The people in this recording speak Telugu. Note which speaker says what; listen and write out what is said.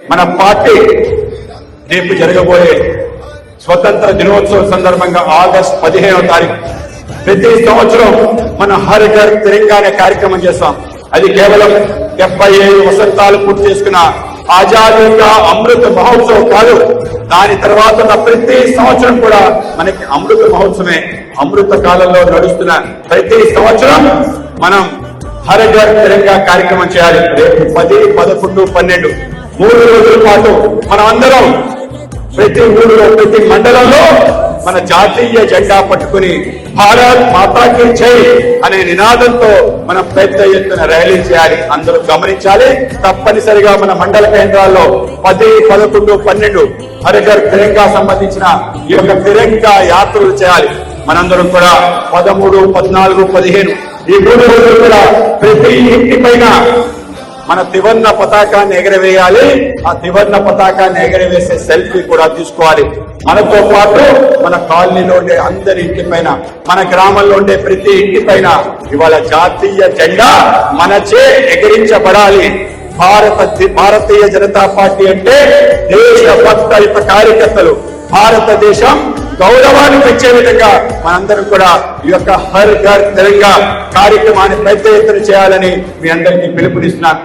Speaker 1: మన పార్టీ రేపు జరగబోయే స్వతంత్ర దినోత్సవం సందర్భంగా ఆగస్టు 15వ తారీఖు ప్రతి సంవత్సరం మన హర్ ఘర్ తిరంగా అనే కార్యక్రమం చేస్తాం. అది కేవలం 75 వసంతాలు పూర్తి చేసుకున్న ఆజాదీ కా అమృత మహోత్సవం కాదు. దాని తర్వాత ఉన్న ప్రతి సంవత్సరం కూడా మనకి అమృత మహోత్సవమే. అమృత కాలంలో నడుస్తున్న ప్రతి సంవత్సరం మనం హర్ ఘర్ తిరంగా కార్యక్రమం చేయాలి. రేపు 10, 11, 12 3 రోజుల పాటు మనం అందరం ప్రతి ఊరిలో ప్రతి మండలంలో మన జాతీయ జెండా పట్టుకుని భారత్ మాతాకి జై అనే నినాదంతో మనం పెద్ద ఎత్తున ర్యాలీ చేయాలి. అందరూ గమనించాలి. తప్పనిసరిగా మన మండల కేంద్రాల్లో 10, 11, 12 హర్ ఘర్ తిరంగా సంబంధించిన ఈ యొక్క తిరంగా యాత్రలు చేయాలి. మనందరం కూడా 13, 14, 15 ఈ 3 రోజులు కూడా ప్రతి ఇంటి పైన మన త్రివర్ణ పతాకాన్ని ఎగరవేయాలి. ఆ త్రివర్ణ పతాకాన్ని ఎగరవేసే సెల్ఫీ కూడా తీసుకోవాలి. మనతో పాటు మన కాలనీలో ఉండే అందరి ఇంటి పైన, మన గ్రామంలో ఉండే ప్రతి ఇంటి పైన ఇవాళ జాతీయ జెండా మనచే ఎగిరించబడాలి. భారతీయ జనతా పార్టీ అంటే దేశభక్త కార్యకర్తలు. భారతదేశం గౌరవాన్ని పెంచే విధంగా మనందరం కూడా ఈ యొక్క హర్ ఘర్ తిరంగా కార్యక్రమాన్ని పెద్ద ఎత్తున చేయాలని మీ అందరికీ పిలుపునిస్తున్నాను.